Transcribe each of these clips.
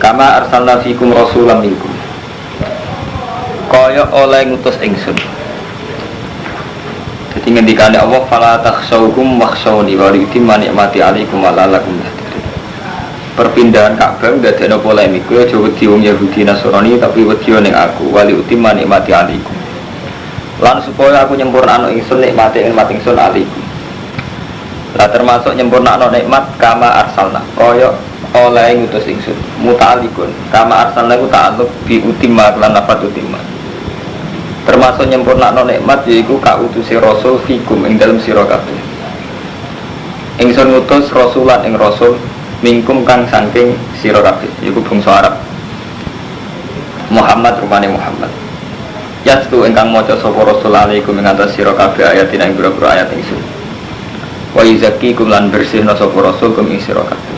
Kama arsalna fikum rasulam minkum. Kaya oleh ngutus ingsun. Jadi ngendikane Allah fala takhshawkum wakhshawni wa yutimma ni'mati 'alaikum wa la'allakum tahtadun. Perpindahan Ka'bah ndadekno polemik kuwi aja wedi wong Yahudi Nasrani tapi wedi ning aku wali utimma ni'mati 'alaikum. Lan supaya aku nyempurnakno ingsun nikmate ingsun 'alaikum. Lah termasuk nyempurnakno nikmat kama arsalna kaya oleh ngutus ingsun muta'alliqun kama arsalna ku ta'alluq bi utimma lan lafat utimma. Termasuk nyempurnakno nikmat yaiku kautusi rasul fikum ing dalem sira kabeh. Ingsun ngutus rasulan ing rasul mingkum kang saking sira kabeh yaiku bangsa Arab. Muhammad rupane Muhammad. Yastu ingkang maca sapa rasul alaikum ing atas sira kabeh ayatin ing pira-pira ayat ingsun. Wa yuzakkikum lan bersihna sapa rasul kum ing sira kabeh.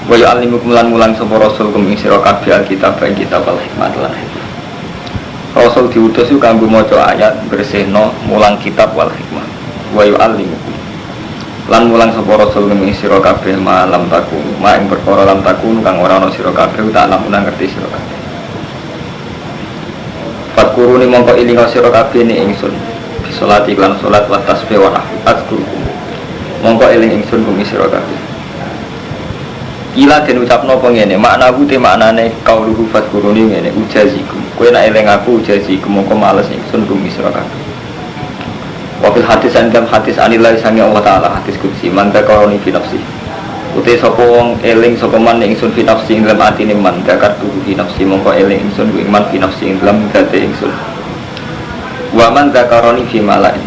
Wa yu'allimukum lan mulang sapa rasul kum ing sira kabeh alkitab ing kitab al-hikmah lan hikmah. Rasul diutus ku kanggo maca ayat bersihna mulang kitab wal hikmah. Wa yu'allimukum lan mulang sapa rasul kum ing sira kabeh malam takun ma ing perkara lam takun kang ora ana sira kabeh tak lamun ngerti sira kabeh. Fatkuruni mongko ilinga sira kabeh ni ingsun. Salat iklan salat wa tasbih wa azkurukum mongko eling ingsun bumi sira kabeh. Ila den ucapno apa ngene makna te maknane kauluhu fadkuruni ngene ujazikum kowe nek eling aku ujazikum mongko males ingsun bumi sira kabeh. Wa fil hadis andam hadis anillahi sangi Allah taala hadis qudsi man takaroni fi nafsi uti sapa wong eling sapa man ingsun fi nafsi ing dalam atine man dakar tuhu fi nafsi mongko eling ingsun ing man fi nafsi ing dalam date ingsun. Wa man dzakaroni fi mala'in.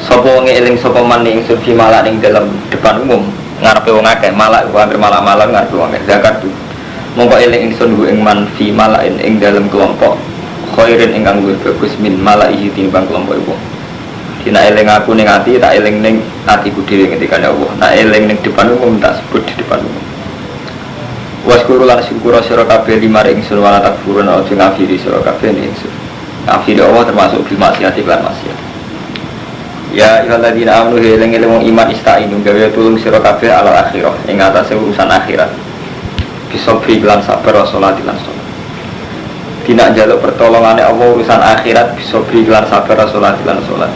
Sapa wong eling sapa man ing fi mala'in ing dalam depan umum, ngarepe wong akeh, malak wa amir malak-malak ngarepe wong akeh. Zakat tu. Mongko eling ingsun ing man fi mala'in ing dalam kelompok khairin ingkang luwih bagus min mala'ihi timbang kelompok wong. Dina eling aku ning ati, tak eling ning atiku dhewe ngendikane Allah. Nak eling ning depan umum tak sebut di depan umum. Waskuru lan syukur sira kabeh limaring ingsun wala takfurun aja ngafiri sira kabeh ning ingsun. Akhir Allah termasuk bil maksiat iklan maksiat. Ya ayyuhalladzina amanu eling-eling wong iman istainu gawe tulung sira kabeh ala akhirah ing atase urusan akhirat. Bisa iklan sabar wa salat lan salat. Dina njaluk pertolongane Allah urusan akhirat bisa iklan sabar wa salat lan salat.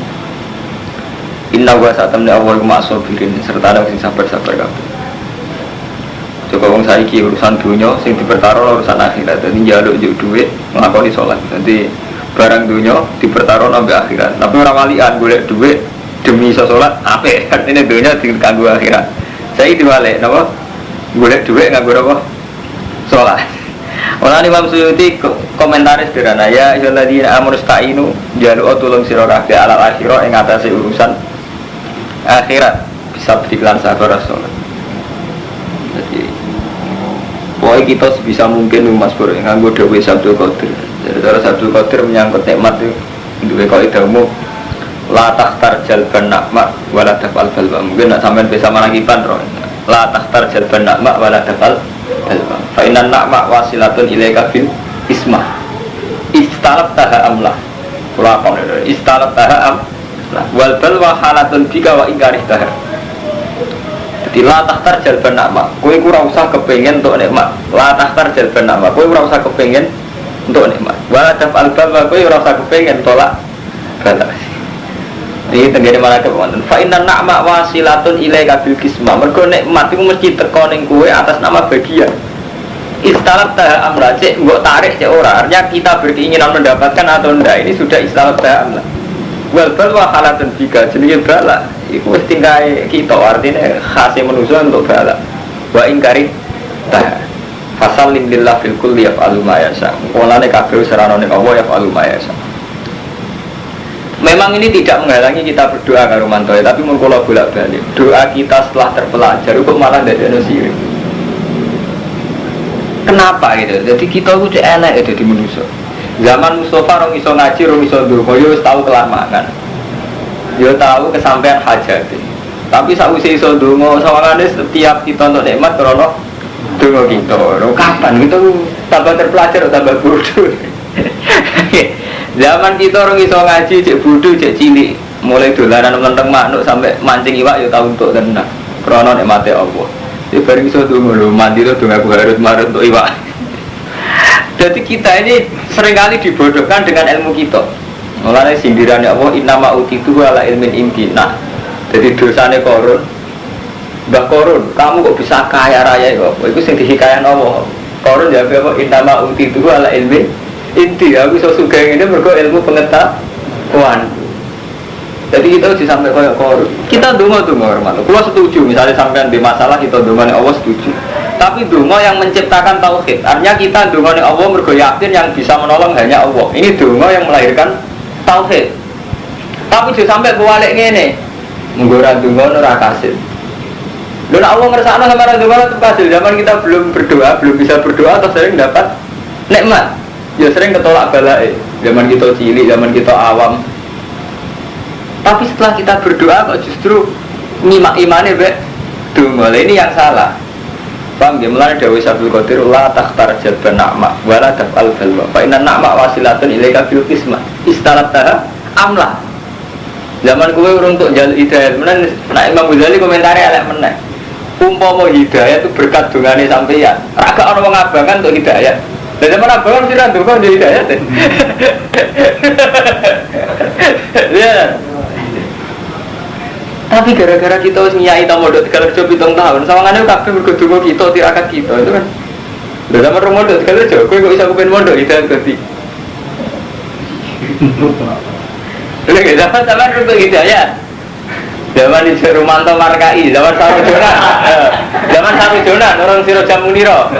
Inna wa satamna Allah ma'asabirin serta ada sing sabar-sabar kabeh. Coba wong saiki urusan dunya sing dipertaruh urusan akhirat. Dadi njaluk njuk dhuwit nglakoni salat. Dadi barang dunia dipertaruh sampai akhirat. Tapi orang walian golek duit demi sholat apik. Artinya dunia diganggu akhirat. Saya diwalek napa? Golek duit nganggo apa? Sholat. Orang Imam Suyuti komentaris sederhana ya ayyuhalladzina amanu sta'inu jaluk tulung sira kabeh alal akhirah ing atase urusan akhirat bisa beriklan sabar sholat. Jadi pokoknya kita sebisa mungkin Mas Bro nganggo dawuh Sabtu Qadir. Jadi cara Sabtu Qadir menyangkut nikmat itu duwe kaidah umum la takhtar jalban nikmat wala tafal balwa. Mungkin nak sampean bisa manakiban ro. La takhtar jalban nikmat wala tafal balwa. Fa inna nikmat wasilatun ilaika bil ismah. Istalabtaha amlah. Kula kon istalabtaha am wal balwa halatun bika wa ingkarihtaha. Jadi la takhtar jalban nikmat. Kowe ora usah kepengin untuk nikmat. La takhtar jalban nikmat. Kowe ora usah kepengin untuk nikmat. Wala tafal balwa kowe ora usah kepengin tolak bala. Iki tenggene malaikat wonten. Fa inna ni'ma wasilatun ilaika bil qismah. Mergo nikmat iku mesti teko ning kowe atas nama bagian. Istalab ta amra cek mbok tarik cek ora. Artinya kita berkeinginan mendapatkan atau ndak ini sudah istalab ta amra. Wal balwa halatun bika jenenge bala. Iku wis tingkae kita artinya khase manusia untuk bala. Wa ingkari ta fasallim lillah fil kulli yaf'alu ma yasha. Mulane kabeh serana ning Allah yaf'alu ma yasha. Memang ini tidak menghalangi kita berdoa karo mantoe, tapi mun kula bolak-balik. Doa kita setelah terpelajar kok malah ndadekno sirik. Kenapa gitu? Jadi kita ku cek enak itu di manusia. Zaman Mustafa rong iso ngaji, rong iso ndonga, yo wis tau kelar mangan. Yo tau kesampaian hajat. Tapi sakwise iso ndonga, sawangane setiap kita untuk nikmat krana donga kita. Kapan kita tambah terpelajar atau tambah bodoh? Zaman kita orang iso ngaji cek bodoh cek cilik, mulai dolanan menteng manuk sampai mancing iwak ya tau untuk tenang. Krana nikmate Allah. bareng iso donga lho, mandi to donga aku harus marut untuk iwak. Jadi kita ini seringkali dibodohkan dengan ilmu kita. Mulane sindirane Allah innama utitu ala ilmin indi. Nah, jadi dosane Korun. Mbah Korun, kamu kok bisa kaya raya kok? Iku sing dihikayan Allah. Korun jawab apa innama utitu ala ilmin indi. Aku iso sugih ngene mergo ilmu pengetahuan. Jadi kita harus sampai kayak Korun. Kita donga-donga hormat. Kalau setuju, misalnya sampean di masalah kita donga Allah setuju. Tapi donga yang menciptakan tauhid. Artinya kita donga Allah mergo yakin yang bisa menolong hanya Allah. Ini donga yang melahirkan tauhid. Tapi juga sampai kewalik ngene. Menggora donga ora kasil. Lha Allah ngersakno sama donga ora kasil. Zaman kita belum berdoa, belum bisa berdoa atau sering dapat nikmat. Ya sering ketolak balae. Zaman kita cilik, zaman kita awam. Tapi setelah kita berdoa kok justru nyimak imane mbek donga. Ini yang salah. Paham ya? Mulane dawuh Syaikhul Qadir la takhtar jalban na'ma wala taf'al balwa. Fa inna na'ma wasilatun ilaika fil qismah. Istalataha amla. Zaman kowe urung tok njaluk hidayah, menan nek Imam Ghazali komentare elek meneh. Umpama hidayah itu berkat dongane sampeyan. Ora gak ana wong abangan untuk hidayah. Lah zaman abangan sira ndonga ndek hidayah. Ya. Tapi gara-gara kita harus nyai tamu modal 3 kerja 7 tahun, sawangannya kabeh mergo donga kita tirakat kita itu kan. Lha zaman rong modal 3 kerja, kowe kok iso kepen mondok hidayah ganti. Lha gak zaman untuk hidayah. Zaman di Rumanto Markai, zaman Sarojona. Zaman Sarojona orang Siro Jamuniro.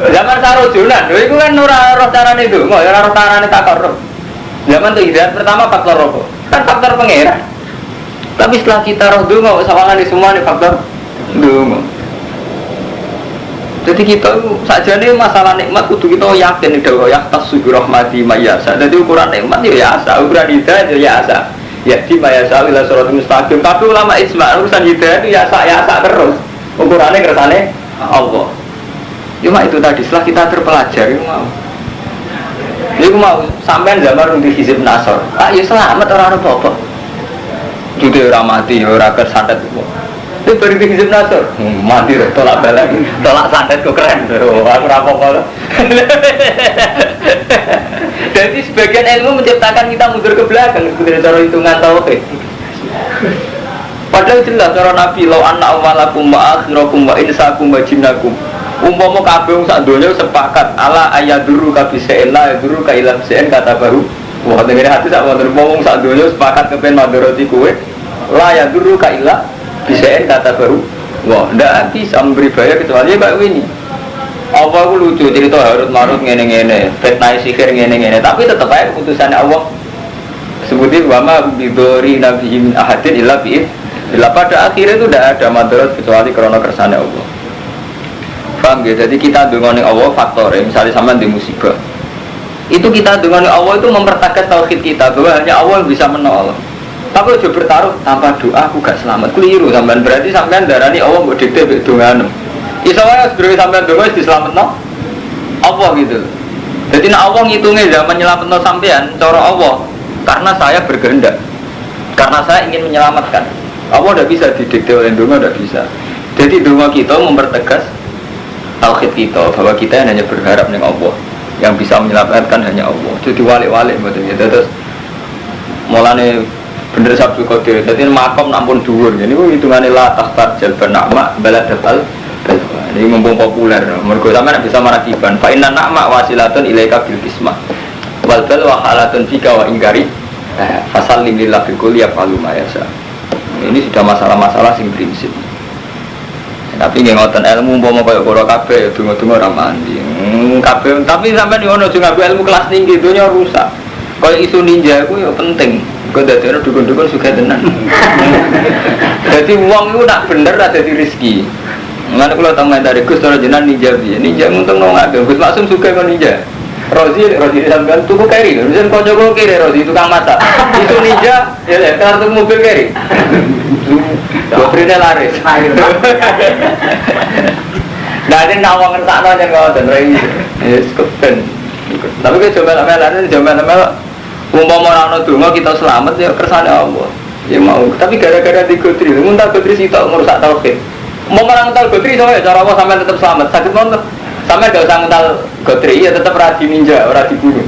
Zaman Sarojona, lho iku kan ora roh carane itu, ora roh carane takor. Zaman untuk hidayah pertama faktor apa? Kan faktor pangeran. Tapi setelah kita roh donga sawangan di semua nih faktor donga. Jadi kita sajane masalah nikmat kudu kita yakin bahwa yahtas rahmati mayasa. Jadi ukuran nikmat ya asa, ukuran hidayah ya asa. Ya di mayasa ila siratal mustaqim. Tapi ulama ijma urusan hidayah itu ya asa terus. Ukurannya kersane Allah. Cuma itu tadi setelah kita terpelajari mau. Iku mau sampean zaman di hizib nasor. Ah ya selamat orang apa-apa. Juga orang mati, orang kersantet itu. Itu beri di hizib nasor. Mati deh, tolak balik, tolak santet kok keren. Aku rapok. Jadi sebagian ilmu menciptakan kita mundur ke belakang dari cara hitungan tauhid. Padahal jelas cara Nabi law anna awwalakum wa akhirakum wa insakum wa jinnakum. Umpama kabeh wong sak donya sepakat ala ayaduru kabisa'in la yaduru ka ila bisain kata baru. Wah, dengar hati sak wong sak donya sepakat kepen madharati kowe la yaduru ka ila bisain kata baru. Wah, ndak bisa memberi bahaya kecuali kayak ini. Apa aku lucu cerita Harut Marut ngene-ngene, fitnah sihir ngene-ngene, tapi tetap aja keputusannya Allah. Sebutin wama bidori nabi min ahadin illa bi'id. Bila pada akhirnya itu tidak ada madarat kecuali karena kersane Allah. Paham ya? Jadi kita dungane Allah faktor, misalnya sama di musibah. Itu kita dungane Allah itu mempertegas tauhid kita bahwa hanya Allah yang bisa menolong. Tapi udah bertaruh tanpa doa aku gak selamat. Keliru sampean, berarti sampean darani Allah mbok dikte mbek dongane. Isa wae sebelum sampean donga wis diselametno Allah gitu. Jadi nek Allah ngitungnya zaman nyelametno sampean cara Allah karena saya berkehendak. Karena saya ingin menyelamatkan. Allah tidak bisa didikte oleh donga, tidak bisa. Jadi donga kita mempertegas tauhid kita bahwa kita hanya berharap ning Allah. Yang bisa menyelamatkan hanya Allah. Jadi walik-walik mboten ya. Terus mulane bener Sabtu Qadir. Jadi makom nampun dhuwur. Jadi hitungane la tahtar jalban na'ma balad dafal. Ini mumpung populer, mergo sampeyan bisa marakiban. Fa inna na'ma wasilatun ilaika bil qismah. Wal bal wa halatun fika wa ingkari. Fasallim lillah bil kulli yaf'alu ma yasha. Ini sudah masalah-masalah sing prinsip. Tapi nggih ngoten ilmu umpama kaya kula kabeh donga-donga ora mandi. Kabeh tapi sampeyan yo ono sing ngaku ilmu kelas tinggi donya rusak. Kaya isu ninja iku yo penting. Kok dadekno dukun-dukun sugih tenan. Dadi wong iku nak bener ra dadi rezeki. Mengenai kalau tahu dari Gus Toro jenengan ninja biye, ninja untung nongak, Gus Maksum suka kan ninja. Rozi sampean tuku keri, Rozi kau jago keri, Rozi tukang masak. Itu ninja, ya kartu mobil keri. Baterainya laris. Nah ini nawang ngertakno aja kau dan rai, skepten. Tapi kita coba laris, umpama orang donga kita selamat ya kersane Allah. Ya mau, tapi gara-gara digotri, muntah gotri sitok merusak tauhid. Mau orang ngental gotri soalnya cara apa sampai tetap selamat. Sakit mau sampai gak usah ngental gotri ya tetap radi ninja, radi dibunuh.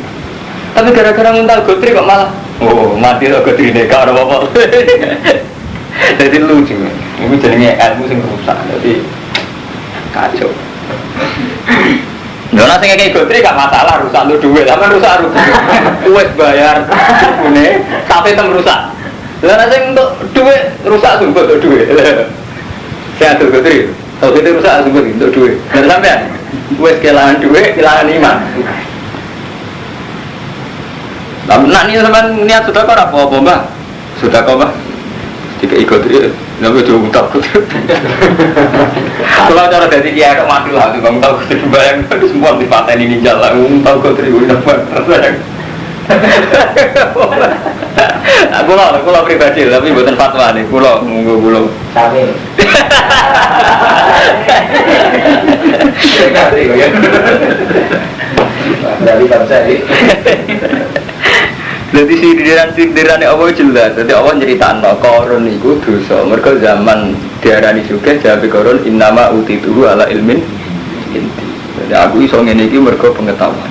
Tapi gara-gara ngental gotri kok malah mati loh gotri neka ada apa? Jadi lucu. Ini jadinya ilmu sing rusak. Jadi kacau. Nona sing kayak gotri gak masalah rusak lu duit, sama rusak rugi. Wes bayar, ini sampai tem rusak. Nona sing untuk duit rusak sumpah untuk duit. Saya tuh gotri, kalau kita rusak sumpah untuk duit. Dan sampai wes kehilangan duit, kehilangan iman. Nah ini sama niat sudah kau apa mbak? Sudah kau mbak? Jika ikut dia, namanya jauh tak kut. Kalau cara dari dia ada mati lah, tu bang tahu kut bayang itu semua di paten ini jalan, tahu kut ribu dapat terbayang. Aku lah pribadi, tapi bukan fatwa nih, pulau munggu pulau. Sambil. Dari bangsa ini. Jadi sindiran Allah jelas. Jadi Allah ceritakan Korun itu dosa. Mereka zaman diarani juga jadi Korun innama utituhu ala ilmin inti. Jadi aku iso ngene iki mergo pengetahuan.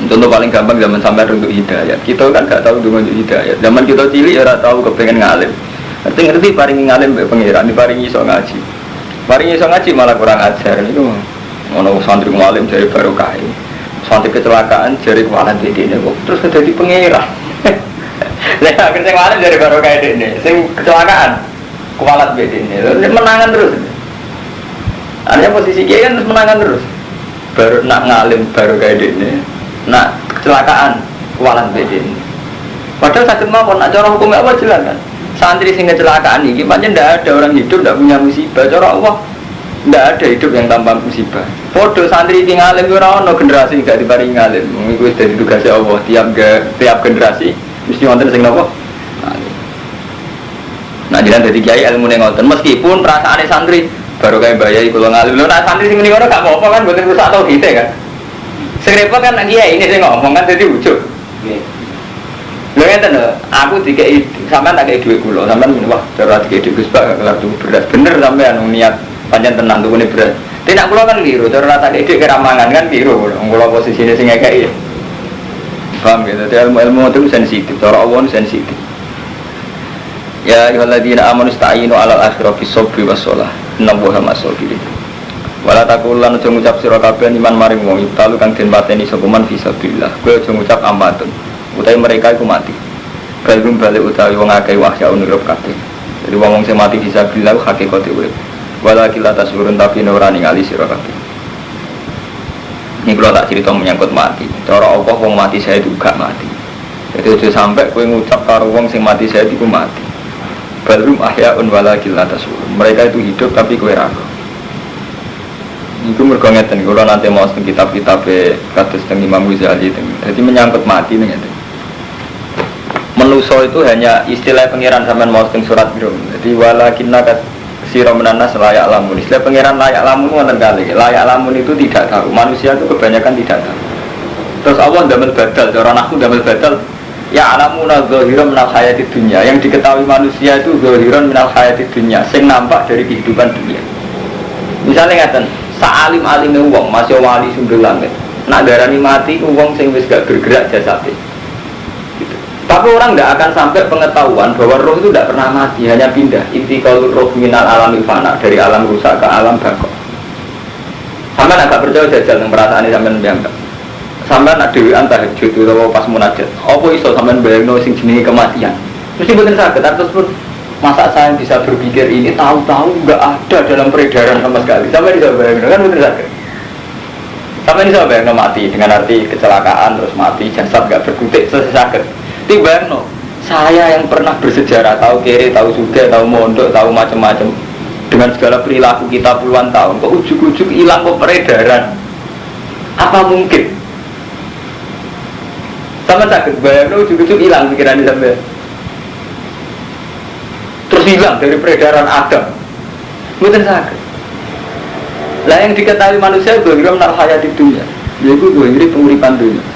Contoh paling gampang zaman sampai untuk hidayat. Kita kan gak tahu dengan hidayat. Zaman kita cilik ora tahu kepengen ngalim. Ngerti paringi ngalim mbek pangeran, diparingi iso ngaji. Paringi iso ngaji malah kurang ajar niku. Ono santri ngalim dari barokah. Sampai kecelakaan jari kemarin di ini kok terus jadi pengira. Saya akhirnya kemarin jari baru kayak ini, sing kecelakaan kualat beda ini, menangan terus. Artinya posisi dia kan terus menangan terus. Baru nak ngalim baru kayak ini, nak kecelakaan kualat beda ini. Padahal sakit mau nak cara hukumnya apa jelas kan? Santri sing kecelakaan ini, panjang tidak ada orang hidup tidak punya musibah. Cara Allah tidak ada hidup yang tanpa musibah. Podo santri tinggal lebih orang generasi gak diparingi ngalim. Mengikuti dari tugasnya Allah tiap generasi mesti wonten sing napa. Nah jiran dari kiai ilmu ngoten meskipun perasaan santri baru kayak bayai kalau ngalim. Lho nak santri sing muni ngono gak apa-apa kan mboten rusak tau kita kan. Sing repot kan kiai ini sing ngomong kan dadi ujug. Nggih. Lho ngeten lho, aku dikei sampean tak kei dhuwit kula, sampean wah cara dikei dhuwit Gus Pak kelar beras bener sampean niat panjang tenang tuh ini berat. Tidak pulau kan biru, terus rata ide keramangan kan biru. Pulau posisinya sing kayak paham gitu. Jadi ilmu itu sensitif. Cara Allah sensitif. Ya ayyuhalladzina amanu ista'inu 'alal akhirati bis-sabri was-shalah. Innallaha ma'as-sabirin. Wala taqulan aja ngucap sira kabeh iman maring wong ibtalu kang den pateni sapa man fisabilillah. Kowe aja ngucap amatun. Utawi mereka iku mati. Kalbum balik utawi wong akeh wahya unurip kabeh. Jadi wong sing mati fisabilillah hakikate urip. Walakin la tasurun tapi ora ningali sira kabeh. Ini kalau tak cerita menyangkut mati. Cara Allah wong mati saya juga mati. Jadi aja sampai kowe ngucap karo wong sing mati saya iku mati. Balrum ahyaun walakin la tasurun. Mereka itu hidup tapi kowe ra. Iku mergo ngeten kula nanti mau teng kitab-kitab kados teng Imam Ghazali teng. Jadi menyangkut mati ngeten. Manusia itu hanya istilah pengiran sampean mau teng surat Rum. Jadi walakinna siro menanas layak lamun. Istilah pangeran layak lamun wonten kali. Layak lamun itu tidak tahu. Manusia itu kebanyakan tidak tahu. Terus Allah damel badal, cara aku damel badal. Ya alamuna zahiran minal hayati dunya. Yang diketahui manusia itu zahiran minal hayati dunya, sing nampak dari kehidupan dunia. Misalnya ngaten, sa'alim-alime wong masih wali sumber langit. Nak darani mati wong sing wis gak bergerak jasate. Tapi orang tidak akan sampai pengetahuan bahwa roh itu tidak pernah mati, hanya pindah. Intiqalur roh minal alamil fana, dari alam rusak ke alam bakok. Sampai agak percaya jajal yang perasaan ini sampai membiangkan. Sampai nak dewian tahajud atau pas munajat. Apa iso sampai bayangno sing jenenge kematian. Mesti betul sakit. Terus pun masa saya bisa berpikir ini tahu-tahu nggak ada dalam peredaran sama sekali. Sampai bisa bayangno kan betul sakit. Sampai bisa bayangno mati dengan arti kecelakaan terus mati jasad nggak berkutik sakit. Tiba no, saya yang pernah bersejarah, tahu kiri, tahu suge, tahu mondok, tahu macam-macam, dengan segala perilaku kita puluhan tahun, kok ujuk-ujuk hilang kok peredaran? Apa mungkin? Sama sakit bayang, no, ujuk-ujuk hilang pikiran sampai, terus hilang dari peredaran Adam, mungkin sakit. Lah yang diketahui manusia itu menal hayat di dunia, yaitu ini penguripan dunia.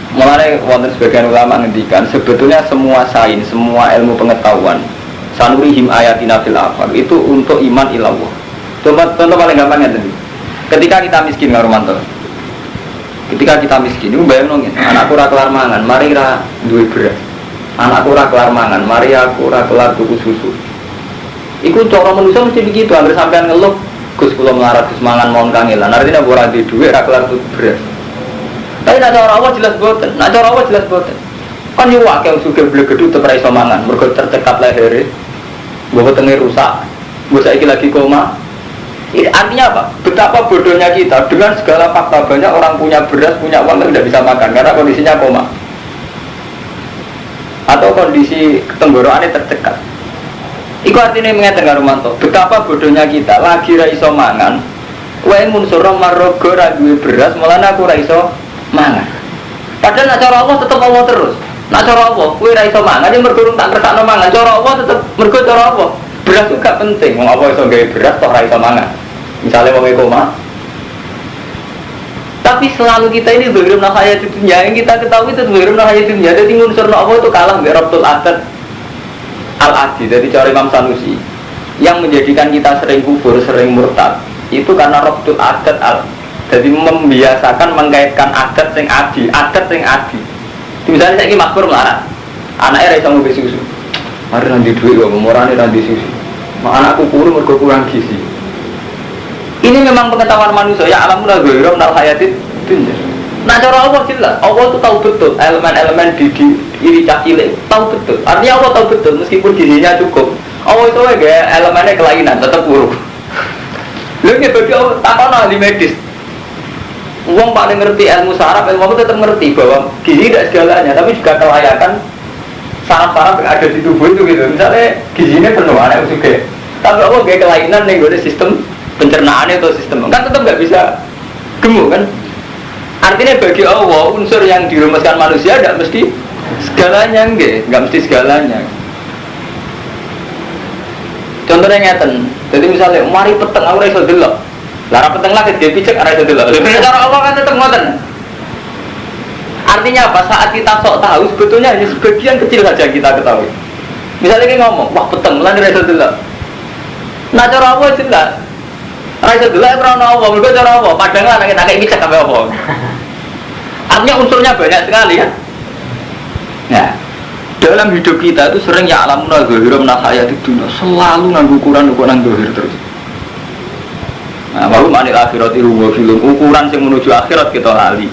Mulai wonten sebagian ulama ngendikan sebetulnya semua sains, semua ilmu pengetahuan sanurihim ayatina fil afaq itu untuk iman ilallah. Contoh paling gampangnya tadi. Ketika kita miskin karo mantu. Ketika kita miskin, itu bayang nongin, anakku ora kelar mangan, mari ra duwe beras. Anakku ora kelar mangan, mari aku ora kelar tuku susu. Iku cara manusia mesti begitu, hampir sampean ngeluh, Gus kula melarat Gus mangan mohon kangelan. Artinya ora duwe dhuwit, ra kelar tuku beras. Tapi nak cara Allah jelas boten, nak cara Allah jelas boten. Kan yo akeh sugih blegedhu tetep ra iso mangan, mergo tercekat lehere. Mbok wetenge rusak. Mbok saiki lagi koma. Artinya apa? Betapa bodohnya kita dengan segala fakta banyak orang punya beras, punya uang tapi tidak bisa makan karena kondisinya koma atau kondisi tenggorokannya tercekat. Iku artinya mengatakan karo manto. Betapa bodohnya kita lagi ra iso mangan. Wae mun sura marga ra duwe beras, mulane aku ra iso mangan. Padahal nak cara Allah tetep Allah terus. Nak cara Allah kowe ra iso mangan yen mergo tak kersakno mangan. Cara Allah tetep mergo cara Allah. Beras itu gak penting, wong apa iso gawe beras toh ra iso mangan. Misalnya wong koma. Tapi selalu kita ini berhirum nahaya di dunia, yang kita ketahui itu berhirum nahaya di dunia. Jadi unsur Allah itu kalah dengan Rabtul Adat Al-Adi. Jadi cara Imam Sanusi yang menjadikan kita sering kufur, sering murtad itu karena Rabtul Adat Al. Jadi membiasakan mengkaitkan adat sing adi, adat sing adi. Misalnya saya ini makmur melarat, anaknya ra iso ngombe susu. Mari nanti duit kok, murane nanti susu. Mak anakku kurang mergo kurang gizi. Ini memang pengetahuan manusia ya alamul ghairum nal hayatid dunya. Nah cara Allah jelas, Allah itu tahu betul elemen-elemen di iri cilik, tahu betul. Artinya Allah tahu betul meskipun gizinya cukup. Allah itu ya elemennya kelainan tetap buruk. Lalu bagi Allah takon ahli medis. Uang paling ngerti ilmu saraf, ilmu itu tetap ngerti bahwa gizi tidak segalanya, tapi juga kelayakan saraf-saraf yang ada di tubuh itu gitu. Misalnya gizinya penuh, anak juga. Tapi Allah kayak kelainan nih, gue ada sistem pencernaan atau sistem, kan tetap nggak bisa gemuk kan? Artinya bagi Allah unsur yang dirumuskan manusia tidak mesti segalanya, nggak mesti segalanya. Contohnya ngeten, jadi misalnya mari peteng aku raiso delok, lara peteng lagi dia pijak raiso delok. Cara Allah kan tetap ngoten. Artinya apa? Saat kita sok tahu sebetulnya hanya sebagian kecil saja yang kita ketahui. Misalnya kita ngomong, wah peteng, melani raiso delok. Nah cara Allah jelas. Raiso delok ora ono apa, mergo cara apa? Padahal anake tak iki cek kabeh apa. Artinya unsurnya banyak sekali kan. Nah, dalam hidup kita itu sering ya alamun al-ghairum nah hayat dunya, selalu nganggo ukuran zahir terus. Nah, baru manil akhirati huwa filum, ukuran sing menuju akhirat kita lali.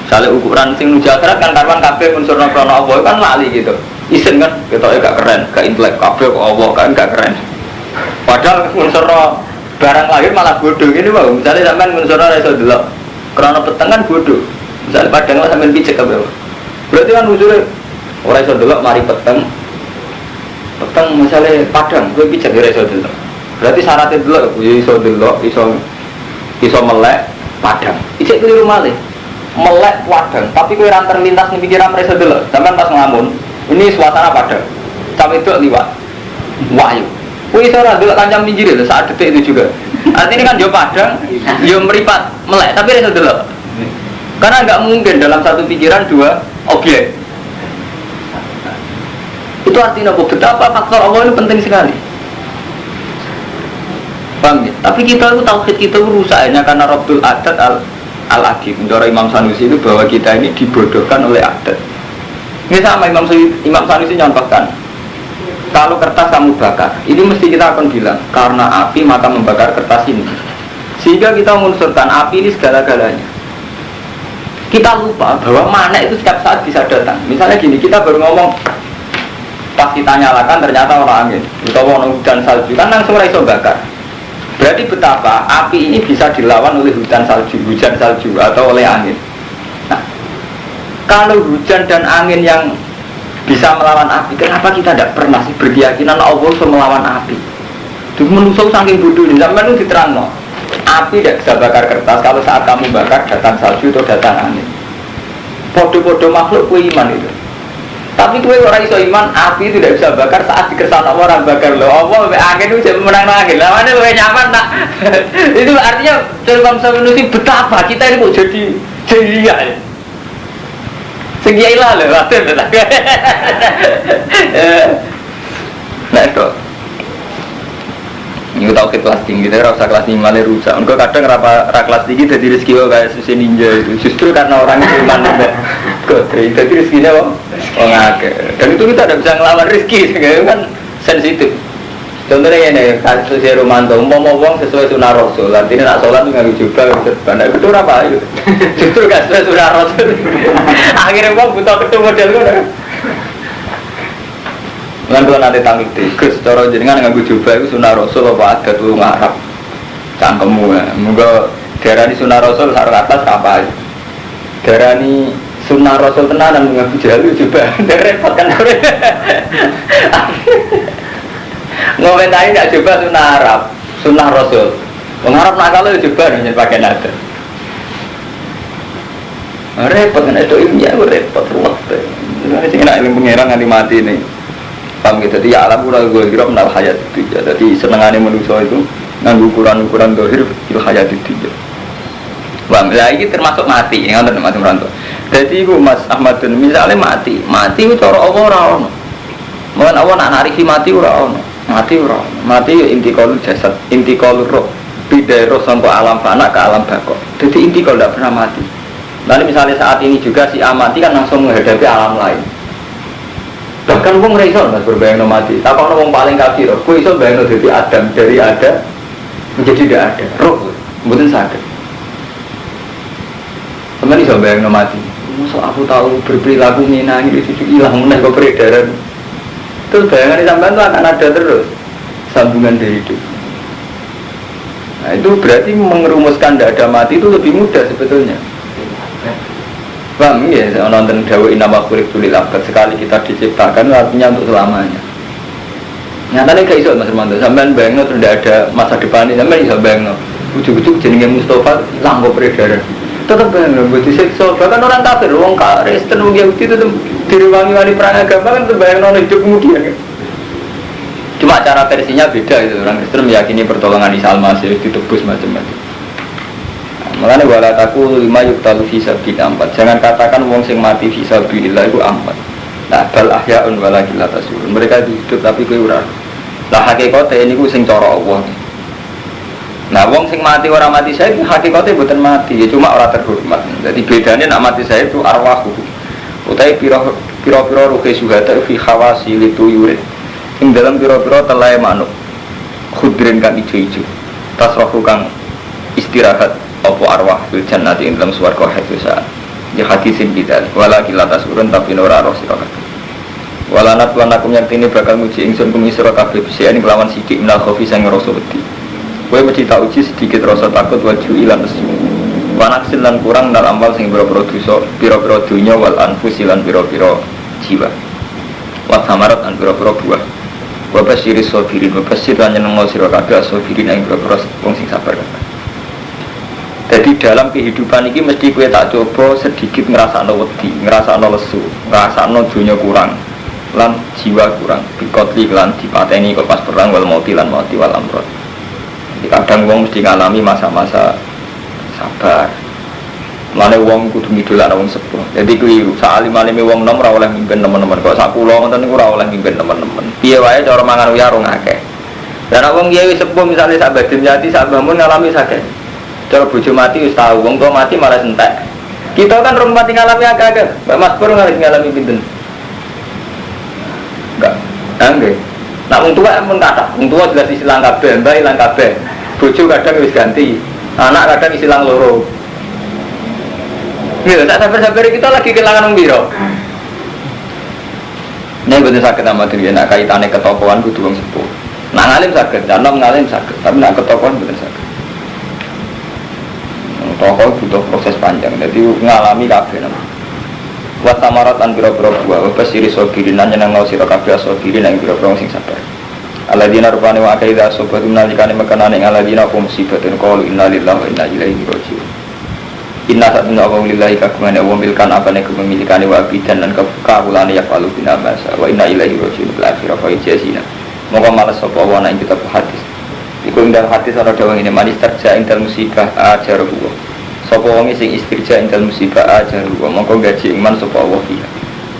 Misalnya ukuran sing menuju akhirat kan karwan kabeh unsurna krana Allah kan lali gitu. Isen kan ketoke gak keren, gak intelek kabeh kok Allah kan gak keren. Padahal unsurna barang lahir malah bodoh ini bang. Misalnya sampean mensurah raiso delok, karena peteng kan bodoh. Misalnya padang lah sampean pijak kabeh. Berarti kan unsurnya orang raiso delok mari peteng. Peteng misalnya padang, gue pijak raiso delok. Berarti syaratnya delok, iso delok, iso melek padang. Ijek keliru malih. Melek padang, tapi gue ran terlintas nih pikiran raiso delok. Sampean pas ngamun, ini suasana padang. Cawe itu liwat. Wahyu. Wih, saya dulu kancam pinggir itu saat detik itu juga. Artinya kan dia padang, dia meripat, melek, tapi rasa dulu. Karena nggak mungkin dalam satu pikiran dua objek. Itu artinya betapa faktor Allah ini penting sekali. Paham ya? Tapi kita itu tauhid kita rusaknya karena Rabtul Adat Al-Adi. Menurut Imam Sanusi itu bahwa kita ini dibodohkan oleh adat. Ini sama Imam Sanusi nyontohkan. Kalau kertas kamu bakar, ini mesti kita akan bilang karena api maka membakar kertas ini. Sehingga kita mengunsurkan api ini segala-galanya. Kita lupa bahwa mana itu setiap saat bisa datang. Misalnya gini, kita baru ngomong pas kita nyalakan ternyata orang angin, atau orang hujan salju kan langsung iso bakar. Berarti betapa api ini bisa dilawan oleh hujan salju atau oleh angin. Nah, kalau hujan dan angin yang bisa melawan api, kenapa kita tidak pernah sih berkeyakinan Allah bisa melawan api? Itu menusuk saking bodoh ini, sampai itu diterang no. Api tidak bisa bakar kertas, kalau saat kamu bakar datang salju atau datang angin. Podo-podo makhluk kue iman itu. Tapi kue orang iso iman, api itu tidak bisa bakar saat dikersana orang bakar loh. Allah angin itu jadi menang angin, lawannya kue nyaman tak? Itu artinya dari bangsa manusia betapa kita ini kok jadi ceria ya. Segiailah loh, waktu itu. Nah itu. Ini tau ke kelas tinggi, tapi rasa kelas tinggi malah rusak. Enggak kadang ra kelas tinggi jadi rezeki kok kayak susi ninja itu. Justru karena orang itu iman kok jadi rezekinya kok ngake. Dan itu kita tidak bisa ngelawan rezeki, kan sensitif. Contohnya ini kasus si Romanto, mau wong sesuai sunnah Rasul. Artinya nak sholat tuh nggak jubah, benar. Itu apa itu? Justru nggak sesuai sunnah Rasul. Akhirnya wong butuh ketemu model kan. Dengan kalau nanti tanggung Gus, cara jenengan nganggo jubah itu sunnah Rasul apa adat lu ngarap cangkemmu ya. Moga darani sunnah Rasul sarung atas apa? Darani sunnah Rasul tenanan nganggo jalu jubah. Repot kan kowe. Ngomentari gak jubah sunnah Arab, sunnah Rasul. Wong Arab nak kalau jubah nih pakai nada. Repot kan itu ilmiah repot ruwet. Ini sing enak ilmu pengeran nganti mati nih. Paham gitu, jadi ya alam gue kira menal hayat itu ya. Jadi senengannya manusia itu nganggu ukuran dohir itu hayat itu ya. Bang, ya ini termasuk mati, yang ada mati merantau. Jadi itu Mas Ahmadun misalnya mati itu cara Allah orang. Mungkin Allah nak narifi mati orang, mati ya intiqalul jasad, intiqalul roh, bidai roh sampai alam fana ke alam bako. Jadi intiqal tidak pernah mati. Lalu misalnya saat ini juga si amati kan langsung menghadapi alam lain. Bahkan wong reiso mas berbayang mati. Tapi kalau wong paling kafir, ku iso bayang dari Adam, dari ada menjadi tidak ada. Roh, mboten sakit. Teman iso bayang mati. Masa aku tahu berperilaku minang itu hilang meneh kok peredaran. Terus bayangan sampean itu akan ada terus sambungan dari hidup. Nah itu berarti mengerumuskan tidak ada mati itu lebih mudah sebetulnya. Bang, ya, saya nonton Dawa Inama Kulik Tulil Abad. Sekali kita diciptakan, artinya untuk selamanya. Nyatanya gak iso Mas Romanto. Sampai bayangno tidak ada masa depan ini. Sampai iso bayangno. Ujuk-ujuk jenenge Mustafa langkau peredaran. Tetap bayangno, buat disiksa. Bahkan orang kafir, orang Kristen, orang Yahudi itu direwangi-wangi perang agama kan bayangno hidup kemudian kan. Cuma cara versinya beda itu. Orang Kristen meyakini pertolongan Isa Al-Masih ditebus macam-macam. Makanya wala taku lima yuktalu fisabilillah ampat. Jangan katakan wong sing mati fisabilillah itu ampat. Nah bal ahyaun wala gila tasurun. Mereka itu hidup tapi kowe ora. Lah hakikate niku sing cara Allah. Nah wong sing mati ora mati saya itu hakikate mboten mati, ya cuma ora terhormat. Jadi bedanya nak mati saya itu arwahu. Utai pira-pira ruhe suhada fi khawasi lituyurid. Ing dalam pira-pira telai manuk. Khudrin kang ijo-ijo. Tasrahu kang istirahat apa arwah fil jannati ing dalam swarga haitsu saat ya hadisin bidzal wala kilata surun tapi ora ro sira kabeh wala nat lan aku yaktine bakal nguji ingsun kum sira kabeh bisian kelawan sithik minal khofi sang rasa wedi kowe mesti tak uji sedikit rasa takut waju ilan nesu wanaksil lan kurang dalam amal sing pira-pira dosa pira-pira dunya wal anfus lan pira-pira jiwa wa samarat an pira-pira buah wa basyiris sabirin wa basyir lan nyenengno sira kabeh sabirin ing pira-pira wong sing sabar. Jadi dalam kehidupan ini mesti gue tak coba sedikit ngerasakno wedi, ngerasakno lesu, ngerasakno dunia kurang, lan jiwa kurang, bikotli lan dipateni kok pas perang wal mauti lan mauti wal amrod. Jadi kadang wong mesti ngalami masa-masa sabar. Mane wong kudu ngidolakno wong sepuh. Jadi kuwi salim-alime wong nom ora oleh mimpin teman-teman kok sak kula ngoten niku ora oleh mimpin teman-teman. Piye wae cara mangan uyarung akeh. Dan wong kiai sepuh misale sak badhe jati sak bangun ngalami sakit. Cara bojo mati wis tau, wong tua mati malah entek. Kita kan rong mati ngalami agak-agak. Mbak Mas Pur ngalami pinten? Enggak. Nggih. Nak wong tua mun kathah, wong tua jelas isilang kabeh, mbah ilang kabeh. Bojo kadang wis ganti. Anak kadang isilang loro. Nggih, tak sabar-sabar kita lagi kelangan wong piro? Nek boten saged amati yen nak kaitane ketokohan kudu wong sepuh. Nak ngalim saged, nom ngalim saged, tapi nak ketokohan boten saged. Tokoh butuh proses panjang, jadi ngalami kabeh nama. Wat samarat an biro-biro buah, wabas siri sobirin, nanya nang siro kabeh sobirin yang biro-biro sing sabar. Aladina rupane wa akaidah sobat menalikane makanan yang aladina aku musibatun qalu inna lillahi wa inna ilaihi raji'un. Inna satuna wa lillahi kagungan wa milkan apane kepemilikane wa bidan lan kawulane ya falu bina masa wa inna ilaihi raji'un bil akhirah fa jazina. Moga malas sapa wa nang kita hadis. Iku ing dalam hadis ana dawuh ngene manis terja ing dalam musibah ajaruhu. Sapa wong sing istirja ing dalam musibah ajaruhu mongko gaji iman sapa Allah dia.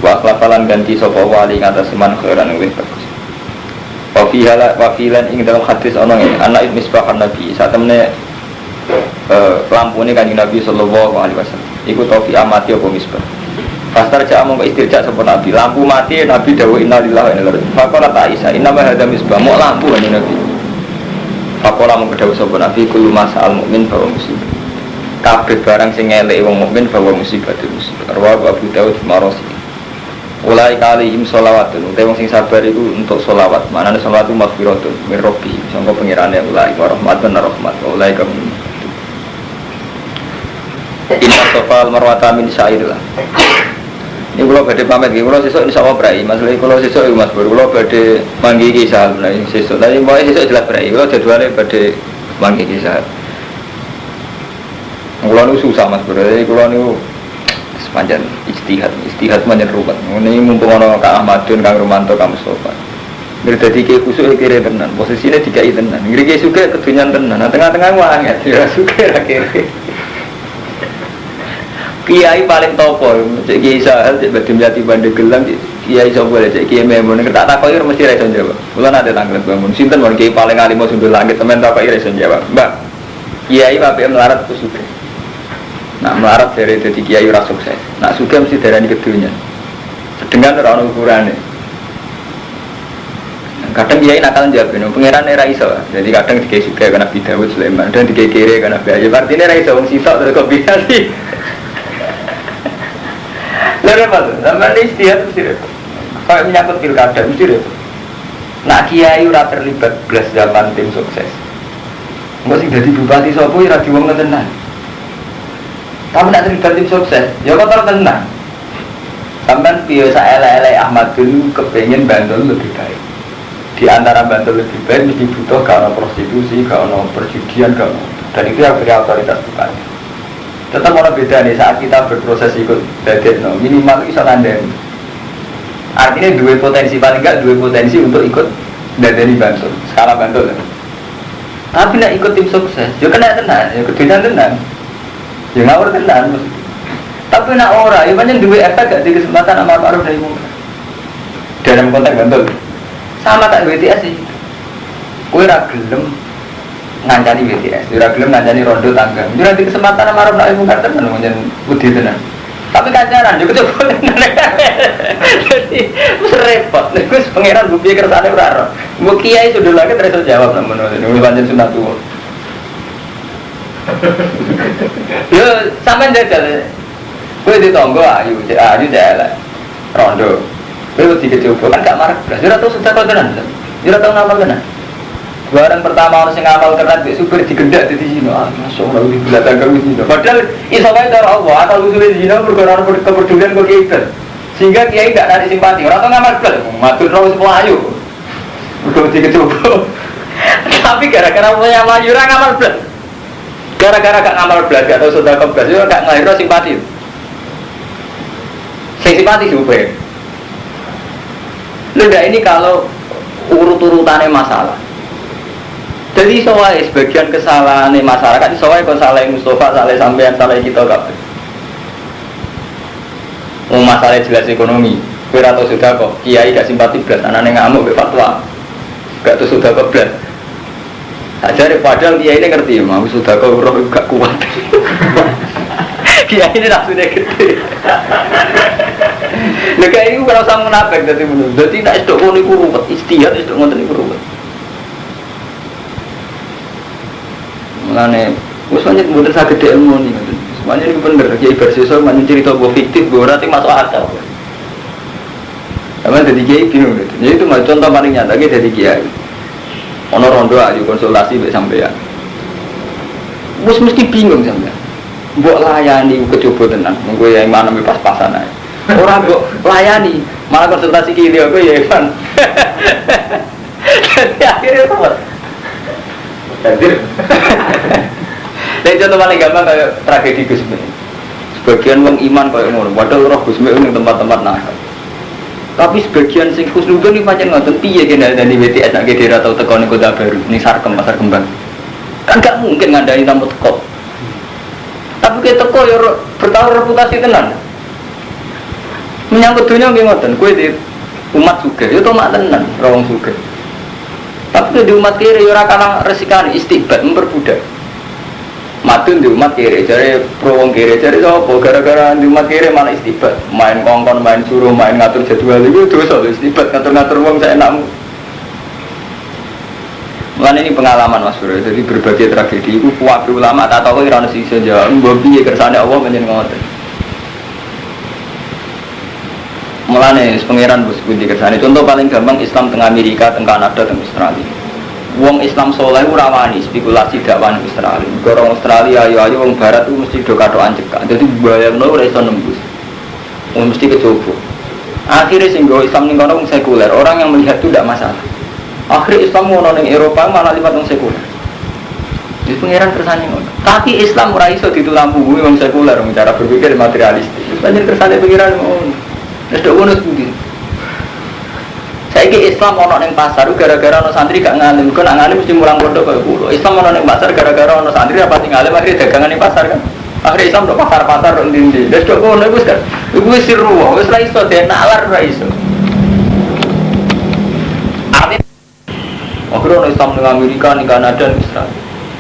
Wa kelafalan ganti sapa wali ngatas iman khairan luwih bagus. Wafilan ing dalam hadis ana anak misbahan Nabi saat temene lampune kanjeng Nabi sallallahu alaihi wasallam iku tofi amati apa misbah pastar cak mongko istirja sapa Nabi lampu mati Nabi dawuh innalillahi wa inna ilaihi raji'un faqala Aisyah inna ma hadza misbah mau lampu kanjeng Nabi faqala mongko dawuh sapa Nabi kullu masal mukmin fa musibah kabeh barang sing elek wong mukmin fa musibah rawahu Abu Daud marosi ulai kalihim sholawatun utai wong sing sabar itu untuk sholawat maknanya sholawat itu maghfiratun min rabbi sangka pengirane ulai warahmatun rahmat ulai kamu inna sofal marwata min syairlah ini kalau badai pamit kalau sesok insya Allah berai masalah kalau sesok mas baru kalau badai manggi kisah sesok tadi mau sesok jelas berai kalau jadwalnya badai manggi kisah kalau itu susah mas baru kalau itu sepanjang istihad manjen rubat. Ini mumpung ana Kang Ahmadun, Kang Romanto, Kang Mustofa. Ngir dadi ki khusuk kire tenan, posisine dikai tenan. Ngir ki suke kedunyan tenan, tengah-tengah wae ya suke ra kire. Kiai paling topo, cek Kiai Sahal, cek Badim Yati Bandegelang, Kiai sapa cek Kiai Memun, nek tak takoki mesti ra iso jawab. Kula nate tanglet bangun, sinten mon Kiai paling alim sundul langit temen takoki ra iso jawab. Mbak, Kiai apik melarat ku suke. Nak melarat dari jadi kiai ora sukses. Nak suka mesti darani kedunya. Sedengan ora ono ukurane. Kadang kiai nakal njawab, pangeran ora iso. Jadi kadang dikai suka karena Nabi Daud Sulaiman dan dikai kiri karena Nabi Ayub. Artinya ora iso wong sitok terus kombinasi. Lha apa tuh? Sampeyan istihad mesti repot. Kayak menyangkut pilkada mesti repot. Nak kiai ora terlibat blas zaman tim sukses. Engko sing dadi bupati sapa ora diwong tenan. Kamu nak terlibat tim sukses, ya kotor tenang. Sampai biasa elek-elek Ahmad dulu kepengen Bantul lebih baik. Di antara Bantul lebih baik mesti butuh karena prostitusi, karena perjudian, karena dan itu yang beri otoritas bupati. Tetap ada beda nih saat kita berproses ikut dadek, no, minimal bisa ngandeng. Artinya dua potensi paling enggak dua potensi untuk ikut dadek di Bantul, skala Bantul. Tapi nak ikut tim sukses, ya kena tenang, ya kedudukan tenang. Ya ngawur tenan mesti. Tapi nak ora, ya pancen duwe efek gak di kesempatan amal ma'ruf nahi munkar. Dalam konteks Bantul. Sama tak WTS sih. Kowe ora gelem ngancani WTS, ora gelem ngancani rondo tangga. Ora di kesempatan amal ma'ruf nahi munkar tenan pancen wedi tenan. Tapi kancaran yo coba tenan. Jadi wis repot. Wis pangeran bu piye kersane ora ora. Mbok kiai sudah lagi terus jawab namun niku pancen sunatullah. Yo sampean jajal. Kowe ditonggo ayu elek. Rondo. Kowe dicoba kan gak marek blas. Ora tau sudah tenan. Ora tau ngamal tenan. Barang pertama orang sing ngamal tenan mek super digendak dadi zina. Masyaallah di belakang kami zina. Padahal iso wae cara Allah asal usule zina perkara kepedulian kok kiai. Sehingga kiai gak narik simpati. Ora tau ngamal blas. Matur wis mlayu. Udah dicoba. Tapi gara-gara punya mlayu ora ngamal blas. Gara-gara gak ngamal belas, gak tau sudah keblas, juga gak ngelahirkan simpati. Saya simpati juga. Lenda ini kalau urut-urutannya masalah. Jadi soalnya sebagian kesalahan masyarakat, soalnya kalau salah Mustafa, salah sampean, salah kita kabeh. Mau masalah jelas ekonomi, kira atau sudah kok kiai gak simpati belas, anaknya ngamuk be fatwa, gak tau sudah keblas. Aja padahal kiai ini ngerti, mau sudah kau roh gak kuat. Kiai ini nafsunya gede. Lega ini kalau sama menapek dari menurut, jadi tidak sedok kau niku ruwet, istihad sedok ngonten niku ruwet. Mulane, usahanya kemudian saya gede ilmu nih, semuanya ini bener. Kiai bersiswa macam cerita buah fiktif, buah berarti masuk akal. Karena jadi kiai bingung, jadi itu contoh paling nyata jadi kiai. Ono rondo aja konsultasi mbek sampean. Wis mesti bingung sampean. Mbok layani kecoba tenan, mengko ya mana pas-pasan ae. Ora mbok layani, malah konsultasi ki dia aku ya Evan. Jadi akhirnya apa? Hadir. Lha contoh paling gampang kayak tragedi Gusmi. Sebagian wong iman kayak ngono, padahal roh Gusmi ning tempat-tempat nakal. Tapi sebagian sing khusnudon iki pancen ngoten piye kendhalane WTS nek dhewe tau teko ning Kota Baru ning Sarkem Pasar Kembang. Kan gak mungkin ngandani tamu teko. Tapi ke teko ya bertaruh reputasi tenan. Menyangkut dunia nggih ngoten, kowe di umat sugih ya tomak tenan, ora wong sugih. Tapi di umat kiri ora kana resikane istibat memperbudak. Matun di umat kiri, jadi pro wong kiri, jadi apa? Gara-gara di umat kiri malah istibat, main kongkon, main suruh, main ngatur jadwal itu dosa tuh istibat ngatur-ngatur wong saya enakmu. Mulane ini pengalaman Mas Bro, jadi berbagai tragedi itu kuat ulama tak tahu kira ana sing iso jawab, mbok piye kersane Allah menjen ngoten. Mulane pangeran bos pundi kersane. Contoh paling gampang Islam teng Amerika, teng Kanada, teng Australia. Wong Islam soleh ora wani spekulasi dakwah nang Australia. Orang Australia ayo wong barat itu mesti do katokan cekak. Dadi bayangno ora iso nembus. Wong mesti kecoba. Akhirnya sing go Islam ning kono wong sekuler, orang yang melihat itu tidak masalah. Akhirnya Islam ngono ning Eropa malah liwat wong sekuler. Jadi pangeran kersane ngono. Tapi Islam ora iso ditulampungi wong sekuler wong cara berpikir materialistis. Panjen kersane pangeran ngono. Wis do ngono sepundi. Saiki Islam ono ning pasar gara-gara ono santri gak ngalim, kok nak ngalim mesti mulang pondok kaya kulo. Islam ono ning pasar gara-gara ono santri apa tinggal ngalim akhirnya dagangan ning pasar kan. Akhirnya Islam ndok pasar-pasar ndok ndi-ndi. Wis kok ngono iku kan. Iku wis siru, wis ra iso denalar ra iso. Artinya akhirnya ono Islam ning Amerika, ning Kanada, ning Israel.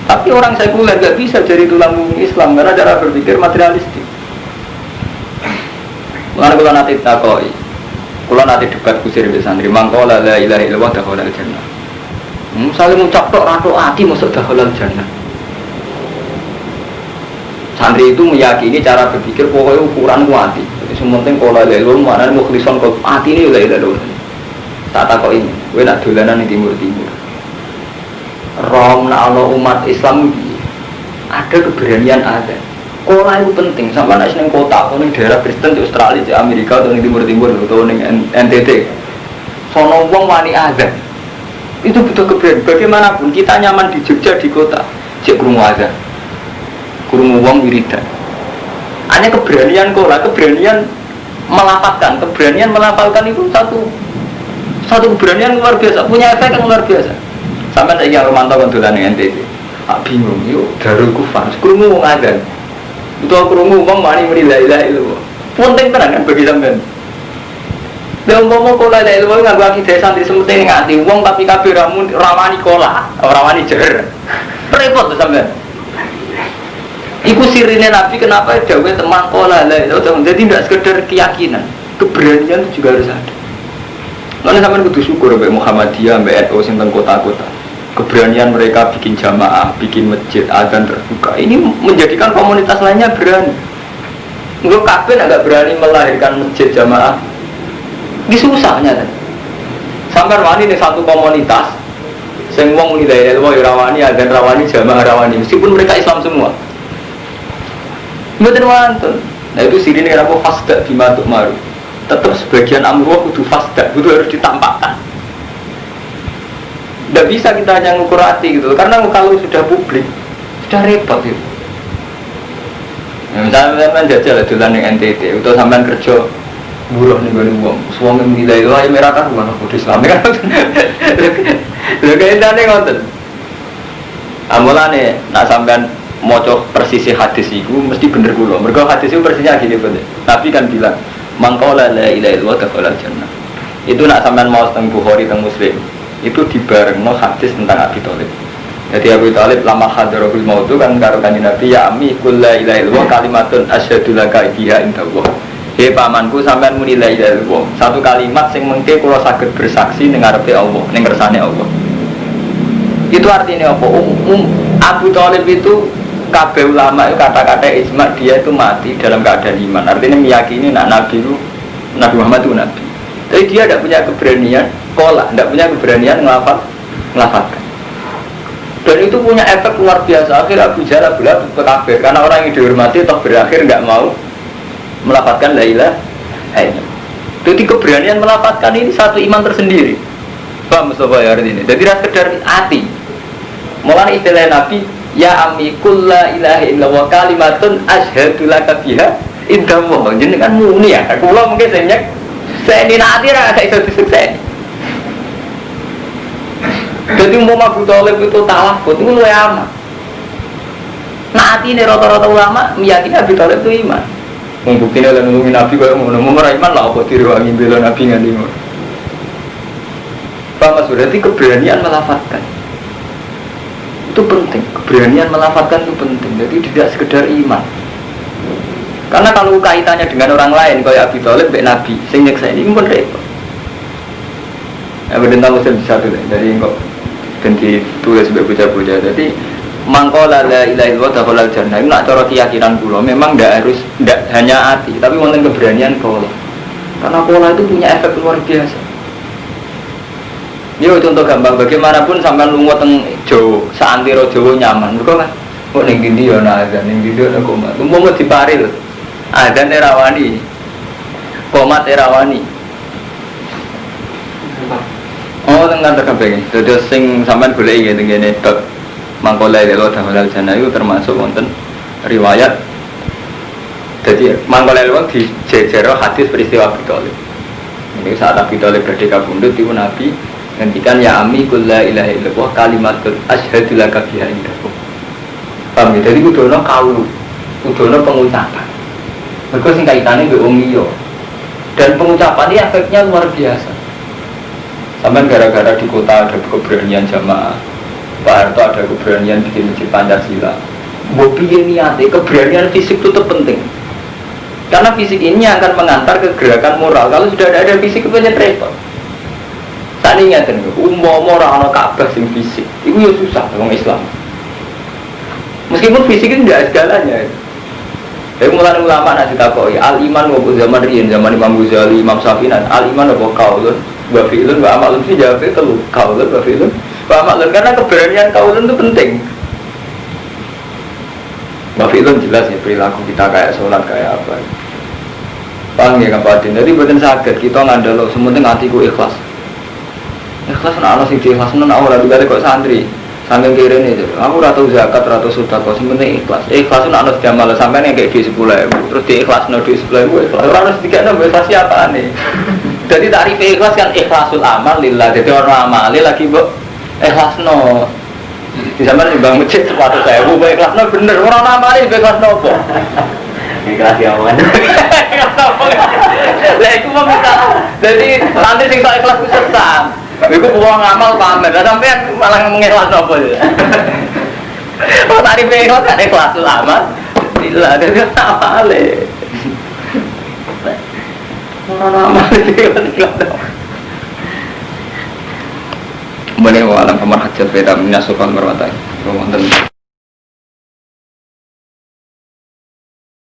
Tapi orang sekuler gak bisa jadi tulang punggung Islam karena cara berpikir materialistik. Mulane kula nate takoki kalau nanti debat kusir di santri, mangkola la ilaha illallah dakhala al-jannah. Saling ngucap tok ratok ati masuk dakhala al-jannah. Santri itu meyakini cara berpikir pokoknya ukuran kuati. Jadi sementing kola la ilaha illallah maknane mukhlishon kok ati ini la ilaha illallah. Tak takok ini, kowe nak dolanan ning timur-timur. Rom nak ana umat Islam iki ada keberanian ada. Kola itu penting, sama nasi neng kota, atau neng daerah Kristen di Australia, di Amerika, atau neng timur-timur, atau neng NTT. Sono wong wani azan. Itu butuh keberanian. Bagaimanapun kita nyaman di Jogja di kota, cek krungu azan, krungu wong wiridan. Hanya keberanian kola, keberanian melafalkan itu satu keberanian luar biasa, punya efek yang luar biasa. Sampai saya ingin memantau kondolan neng NTT. Bingung, yuk darul kufar, krungu wong azan. Itu aku rungu uang mani muni la ilaha illallah. Penting tenan kan bagi sampean. Lah umpama kola la ilaha illallah nganggo akidah santri semete ning ati wong tapi kabeh rawani kola, ora wani jer. Repot to sampean. Iku sirine Nabi kenapa dawuh teman kola la ilaha illallah. Jadi tidak sekedar keyakinan, keberanian itu juga harus ada. Lalu sampean kudu syukur mbek Muhammadiyah, mbek NU sing teng kota-kota. Keberanian mereka bikin jamaah, bikin masjid, azan terbuka. Ini menjadikan komunitas lainnya berani. Enggak kabeh agak berani melahirkan masjid jamaah. Ini susahnya kan. Sampai wani nih satu komunitas, sing wong muni la ilaha illallah rawani, azan rawani, jamaah rawani. Meskipun mereka Islam semua. Mboten wonten. Nah itu sirine kenapa fasda bimatuk maru. Tetap sebagian amruh kudu fasda, kudu harus ditampakkan. Tidak bisa kita hanya ngukur hati gitu, karena kalau sudah publik, sudah repot gitu. Misalnya sampai jajal dolan yang NTT, atau sampai kerja buruh nih gue uang, suami menilai itu aja merah kan bukan aku Islam kan? Lo kayak tadi ngonten. Amulane, nak sampai moco persisi hadis itu mesti bener kulo. Mereka hadis itu persisnya gini bener. Nabi kan bilang, mangkola la ilaha illallah dakhala jannah. Itu nak sampai mau tentang Bukhari tentang Muslim. Itu dibarengno hadis tentang Abi Thalib. Jadi Abi Thalib lama hadarul maut itu kan karo kanjeng Nabi ya ammi qul la ilaha illallah kalimatun asyhadu laka biha indallah. He pamanku sampean muni la ilaha illallah. Satu kalimat sing mengke kula saged bersaksi ning ngarepe Allah, ning kersane Allah. Itu artinya apa? Abu Thalib itu kabeh ulama itu kata-kata ijma dia itu mati dalam keadaan iman. Artinya meyakini Nabi Muhammad itu Nabi. Tapi dia tidak punya keberanian tidak punya keberanian ngelafalkan. Dan itu punya efek luar biasa. Akhirnya Abu Jahal ke kafir karena orang yang dihormati toh berakhir nggak mau melafalkan la ilaha illallah. Jadi keberanian melafalkan ini satu iman tersendiri. Paham Mustafa ya ini. Jadi tidak sekedar hati. Mulai istilah Nabi ya ammi qul la ilaha illallah kalimatun asyhadu laka biha indallah. Jadi kan muni ya. Kula mungkin saya ini nanti rasa itu disukses. Jadi mau Abu Thalib itu talafut itu luwih aman. Nanti ini rata-rata ulama meyakini Abu Thalib itu iman. Membuktikan oleh nulungi Nabi kalau mau iman lah apa diruangi bela Nabi nganti ngono. Paham Mas? Berarti keberanian melafatkan itu penting. Keberanian melafatkan itu penting. Jadi tidak sekedar iman. Karena kalau kaitannya dengan orang lain, kayak Abi Thalib, Nabi, sing nyeksa ini pun repot. Ya berdentang Muslim satu dari kok dan ditulis sebagai bocah-bocah. Jadi mangkola la ilaha illallah dakhalal jannah. Ini nak cara keyakinan kula memang ndak hanya hati, tapi wonten keberanian kula. Karena pola itu punya efek luar biasa. Yo contoh gampang, bagaimanapun sampean lunga teng Jawa, saantira Jawa nyaman. Mergo kan kok ning ndi yo ana azan, ning ndi yo ana komat. Umpama diparil. Azan rawani. Komat rawani. Oh, tengah terkabeh. Terus sing sampean golek iki tengene bab mangkola lelo dakhalal jannah itu termasuk wonten riwayat. Jadi mangkola lelo dijejero hadis peristiwa Abi Thalib. Ini saat Abi Thalib badhe kabundut iku Nabi ngendikan ya ami qul la ilaha illallah kalimatul asyhadu laka biha indakum. Paham ya? Jadi kudono kaulu, kudono pengucapan. Mergo sing kaitane mbek wong liya. Dan pengucapan ini efeknya luar biasa. Sampai gara-gara di kota ada keberanian jamaah, Pak Harto ada keberanian bikin masjid Pancasila. Mau bikin niatnya, keberanian fisik itu penting. Karena fisik ini akan mengantar ke gerakan moral. Kalau sudah ada fisik itu banyak repot. Saat ini ingatkan, moral ada Ka'bah sing fisik, itu ya susah orang Islam. Meskipun fisik itu tidak segalanya. Tapi mulai ulama nak ditakoi, al-iman wabuk zaman rian, zaman Imam Ghazali, Imam Syafi'i, al-iman wabuk kaulun wa fi'lun wa amalun fi jawabnya telu kaulun wa fi'lun wa amalun, karena keberanian kaulun itu penting. Wa fi'lun jelas ya, perilaku kita kayak sholat kayak apa. Paham ya kapatin, jadi bukan sakit kita ngandalo sementing hatiku ikhlas. Ikhlas ana sing ikhlas men ora digale kok santri. Sampai kira ini, aku rata zakat, rata sedekah, sementing ikhlas. Ikhlas itu nak jamal sampai nih kayak di 10.000, terus di ikhlas di 10.000, ikhlas. Orang harus tiga nomor ikhlas siapa nih? Jadi tarif ikhlas kan ikhlasul amal lillah. Jadi orang amali lagi bu ikhlas no. Di sana di bang masjid 100.000, bu ikhlas no bener. Orang amali ikhlas no po. Ikhlas ya man. Ikhlas no. Lah itu mau minta. Jadi nanti sing tak ikhlas ku sesat. Iku buang amal pamer, sampai malah mengikhlas apa ya? Oh tarif ikhlas kan ikhlasul amal, bila ada apa le? Orang amal ikhlas. Boleh walau kamar hajat beda minasufan berwatai.